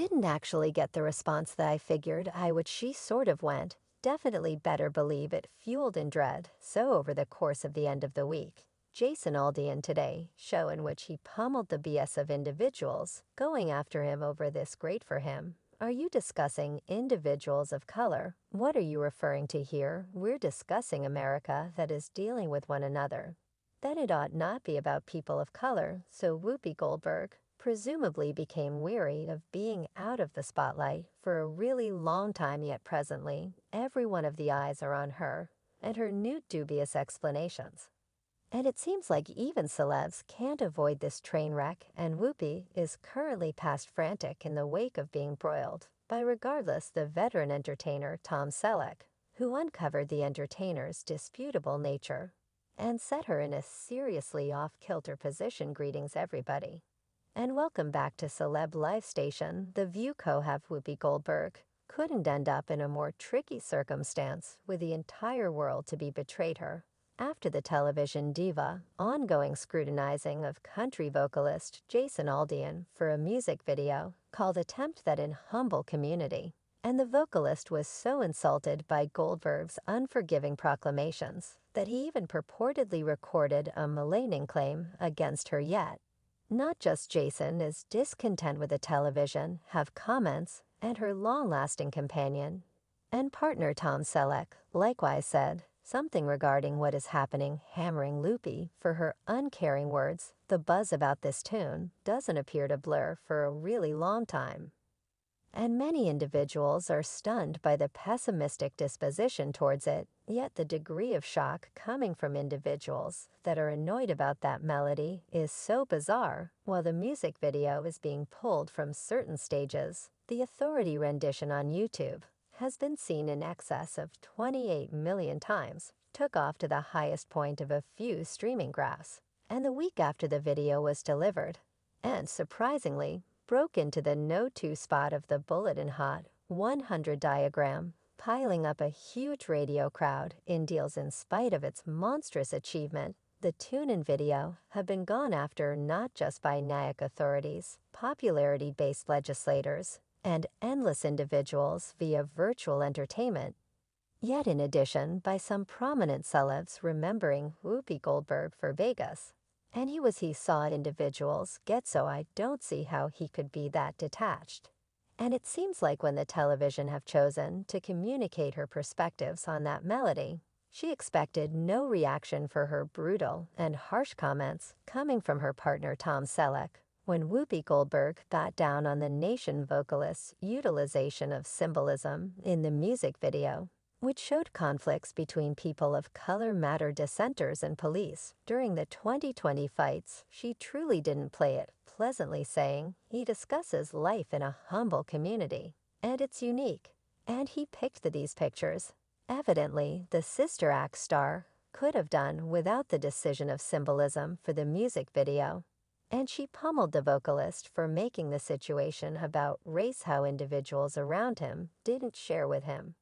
didn't actually get the response that I figured I would. She sort of went, definitely better believe it fueled in dread. So over the course of the end of the week, Jason Aldean Today show in which he pummeled the BS of individuals, going after him over this great for him. Are you discussing individuals of color? What are you referring to here? We're discussing America that is dealing with one another. Then it ought not be about people of color, so Whoopi Goldberg presumably became weary of being out of the spotlight for a really long time, yet presently every one of the eyes are on her and her new dubious explanations. And it seems like even celebs can't avoid this train wreck, and Whoopi is currently past frantic in the wake of being broiled by regardless the veteran entertainer Tom Selleck, who uncovered the entertainer's disputable nature and set her in a seriously off-kilter position. Greetings everybody, and welcome back to Celeb Live Station. The View co-have Whoopi Goldberg couldn't end up in a more tricky circumstance, with the entire world to be betrayed her after the television diva ongoing scrutinizing of country vocalist Jason Aldean for a music video called Attempt That in Humble Community. And the vocalist was so insulted by Goldberg's unforgiving proclamations that he even purportedly recorded a maligning claim against her. Yet not just Jason is discontent with the television, have comments, and her long-lasting companion and partner Tom Selleck likewise said something regarding what is happening, hammering Whoopi for her uncaring words. The buzz about this tune doesn't appear to blur for a really long time, and many individuals are stunned by the pessimistic disposition towards it, yet the degree of shock coming from individuals that are annoyed about that melody is so bizarre. While the music video is being pulled from certain stages, the authority rendition on YouTube has been seen in excess of 28 million times, took off to the highest point of a few streaming graphs, and the week after the video was delivered, and surprisingly, broke into the no-2 spot of the Bulletin Hot 100 diagram, piling up a huge radio crowd in deals. In spite of its monstrous achievement, the tune and video have been gone after not just by NAIC authorities, popularity-based legislators, and endless individuals via virtual entertainment, yet in addition by some prominent celebs remembering Whoopi Goldberg for Vegas. And he saw individuals get, so I don't see how he could be that detached. And it seems like when the television have chosen to communicate her perspectives on that melody, she expected no reaction for her brutal and harsh comments coming from her partner Tom Selleck. When Whoopi Goldberg got down on the nation vocalist's utilization of symbolism in the music video, which showed conflicts between people of color matter dissenters and police during the 2020 fights, she truly didn't play it pleasantly, saying he discusses life in a humble community, and it's unique, and he picked these pictures. Evidently, the Sister Act star could have done without the decision of symbolism for the music video, and she pummeled the vocalist for making the situation about race how individuals around him didn't share with him.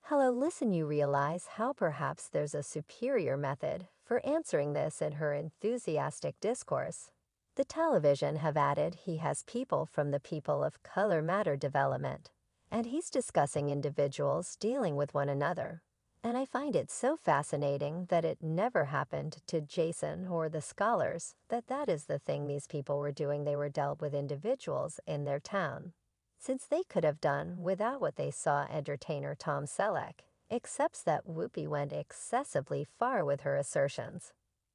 Hello, listen, you realize how perhaps there's a superior method for answering this in her enthusiastic discourse. The television have added he has people from the People of Color Matter development, and he's discussing individuals dealing with one another. And I find it so fascinating that it never happened to Jason or the scholars that is the thing these people were doing. They were dealt with individuals in their town, since they could have done without what they saw entertainer Tom Selleck, except that Whoopi went excessively far with her assertions.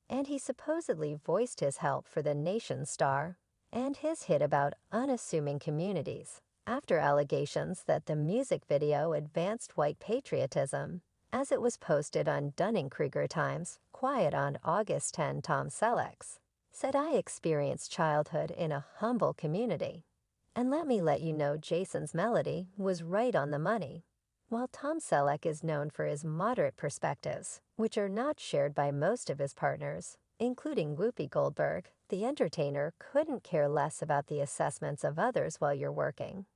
And he supposedly voiced his help for the nation star and his hit about unassuming communities after allegations that the music video advanced white patriotism. As it was posted on Dunning-Kruger Times, quiet on August 10, Tom Selleck said, "I experienced childhood in a humble community. And let me let you know Jason's melody was right on the money." While Tom Selleck is known for his moderate perspectives, which are not shared by most of his partners, including Whoopi Goldberg, the entertainer couldn't care less about the assessments of others while you're working.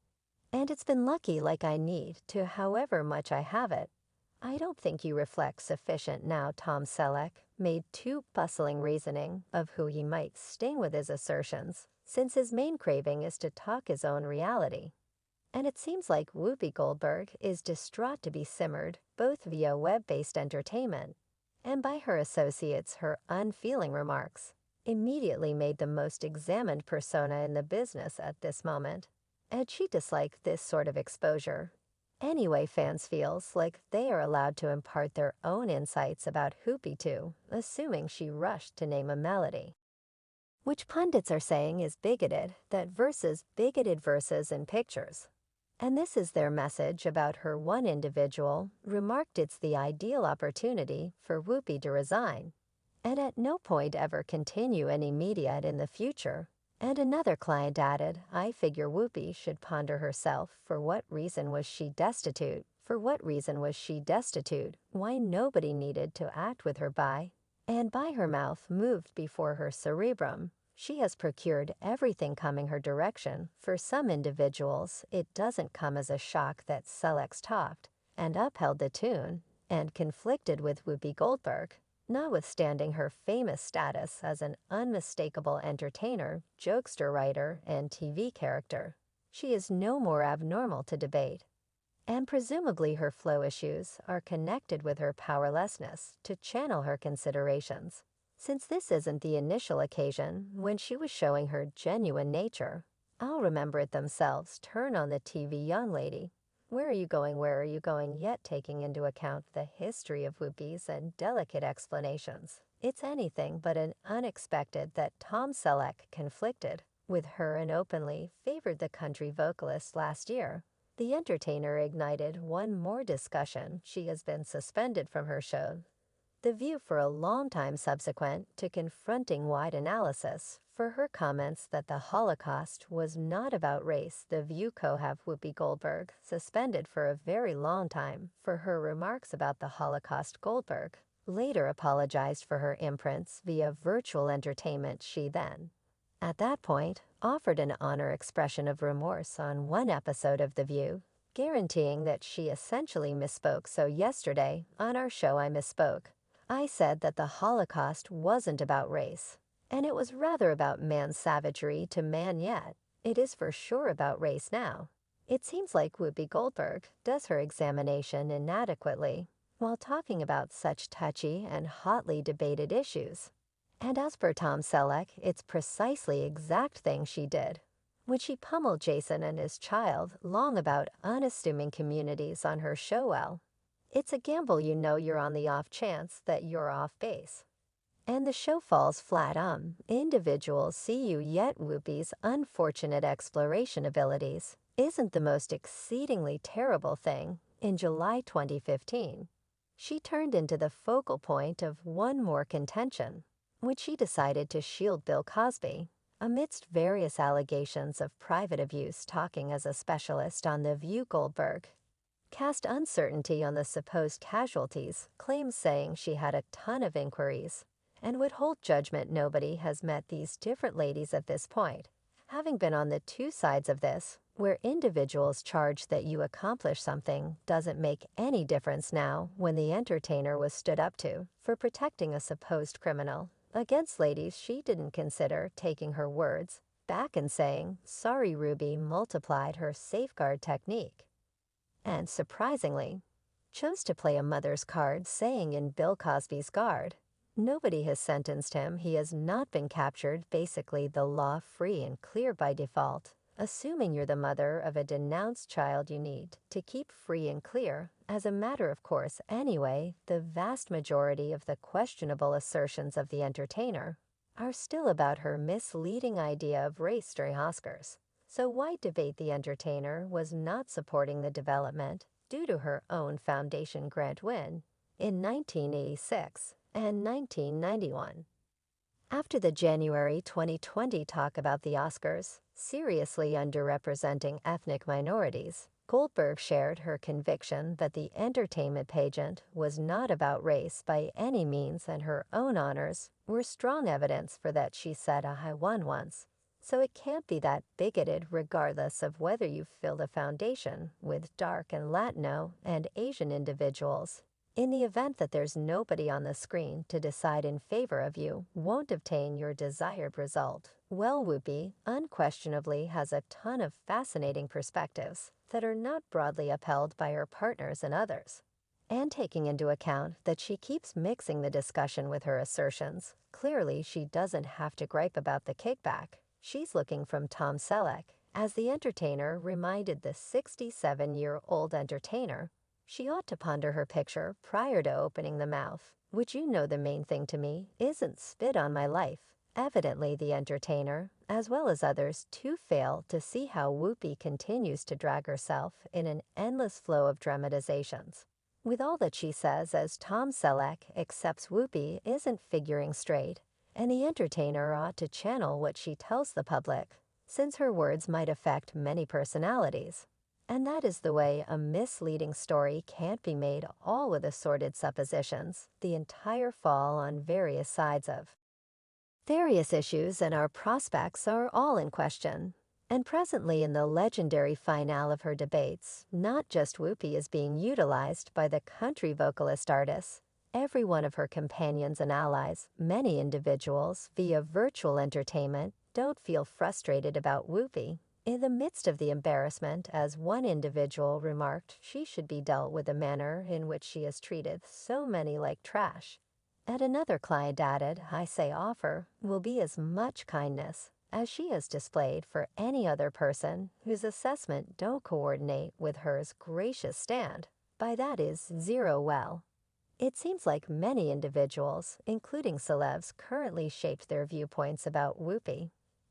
And it's been lucky like I need to, however much I have it. I don't think you reflect sufficient now. Tom Selleck made too bustling reasoning of who he might sting with his assertions, since his main craving is to talk his own reality. And it seems like Whoopi Goldberg is distraught to be simmered both via web-based entertainment and by her associates. Her unfeeling remarks immediately made the most examined persona in the business at this moment, and she disliked this sort of exposure. Anyway, fans feels like they are allowed to impart their own insights about Whoopi too, assuming she rushed to name a melody, which pundits are saying is bigoted, that versus bigoted verses in pictures. And this is their message about her. One individual remarked it's the ideal opportunity for Whoopi to resign, and at no point ever continue any media in the future. And another client added, I figure Whoopi should ponder herself. For what reason was she destitute? For what reason was she destitute? Why nobody needed to act with her by, and by her mouth moved before her cerebrum. She has procured everything coming her direction. For some individuals, it doesn't come as a shock that Selleck talked and upheld the tune and conflicted with Whoopi Goldberg. Notwithstanding her famous status as an unmistakable entertainer, jokester, writer, and TV character, she is no more abnormal to debate. And presumably her flow issues are connected with her powerlessness to channel her considerations, since this isn't the initial occasion when she was showing her genuine nature. I'll remember it themselves. Turn on the TV, young lady. Where are you going? Where are you going? Yet taking into account the history of Whoopi's and delicate explanations, it's anything but an unexpected that Tom Selleck conflicted with her and openly favored the country vocalist last year. The entertainer ignited one more discussion. She has been suspended from her show, The View, for a long time subsequent to confronting wide analysis for her comments that the Holocaust was not about race. The View co-have Whoopi Goldberg suspended for a very long time for her remarks about the Holocaust. Goldberg later apologized for her imprints via virtual entertainment. She then, at that point, offered an honest expression of remorse on one episode of The View, guaranteeing that she essentially misspoke. So yesterday, on our show, I misspoke. I said that the Holocaust wasn't about race, and it was rather about man's savagery to man, yet it is for sure about race now. It seems like Whoopi Goldberg does her examination inadequately while talking about such touchy and hotly debated issues. And as per Tom Selleck, it's precisely exact thing she did when she pummeled Jason and his child long about unassuming communities on her show. Well, it's a gamble, you know, you're on the off chance that you're off base, and the show falls flat. Individuals see you. Yet Whoopi's unfortunate exploration abilities isn't the most exceedingly terrible thing. In July 2015, she turned into the focal point of one more contention, which she decided to shield Bill Cosby amidst various allegations of private abuse. Talking as a specialist on The View, Goldberg cast uncertainty on the supposed casualties, claims saying she had a ton of inquiries and would hold judgment. Nobody has met these different ladies at this point, having been on the two sides of this, where individuals charge that you accomplish something doesn't make any difference. Now, when the entertainer was stood up to for protecting a supposed criminal against ladies, she didn't consider taking her words back and saying, sorry. Ruby multiplied her safeguard technique and, surprisingly, chose to play a mother's card, saying in Bill Cosby's guard, nobody has sentenced him, he has not been captured. Basically, the law free and clear by default. Assuming you're the mother of a denounced child, you need to keep free and clear as a matter of course. Anyway, the vast majority of the questionable assertions of the entertainer are still about her misleading idea of race during Oscars. So why debate? The entertainer was not supporting the development due to her own foundation grant win in 1986 and 1991. After the January 2020 talk about the Oscars seriously underrepresenting ethnic minorities, Goldberg shared her conviction that the entertainment pageant was not about race by any means, and her own honors were strong evidence for that. She said, I won once, so it can't be that bigoted, regardless of whether you filled a foundation with dark and Latino and Asian individuals. In the event that there's nobody on the screen to decide in favor of you, won't obtain your desired result. Well, Whoopi unquestionably has a ton of fascinating perspectives that are not broadly upheld by her partners and others. And taking into account that she keeps mixing the discussion with her assertions, clearly she doesn't have to gripe about the kickback. She's looking from Tom Selleck, as the entertainer reminded the 67-year-old entertainer she ought to ponder her picture prior to opening the mouth, which the main thing to me isn't spit on my life. Evidently, the entertainer, as well as others, too fail to see how Whoopi continues to drag herself in an endless flow of dramatizations. With all that she says, as Tom Selleck accepts Whoopi isn't figuring straight, and the entertainer ought to channel what she tells the public, since her words might affect many personalities. And that is the way a misleading story can't be made, all with assorted suppositions, the entire fall on various sides of various issues, and our prospects are all in question. And presently in the legendary finale of her debates, not just Whoopi is being utilized by the country vocalist artists. Every one of her companions and allies, many individuals, via virtual entertainment, don't feel frustrated about Whoopi. In the midst of the embarrassment, as one individual remarked, she should be dealt with the manner in which she has treated so many like trash. And another client added, I say offer, will be as much kindness as she has displayed for any other person whose assessment don't coordinate with hers gracious stand. By that is zero well. It seems like many individuals, including celebs, currently shaped their viewpoints about Whoopi,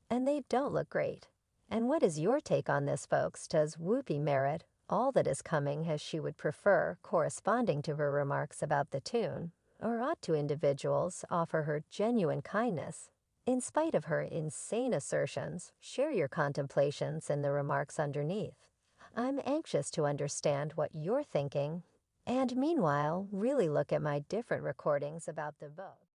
and they don't look great. And what is your take on this, folks? Does Whoopi merit all that is coming as she would prefer, corresponding to her remarks about the tune? Or ought to individuals offer her genuine kindness? In spite of her insane assertions, share your contemplations in the remarks underneath. I'm anxious to understand what you're thinking. And meanwhile, really look at my different recordings about the vote.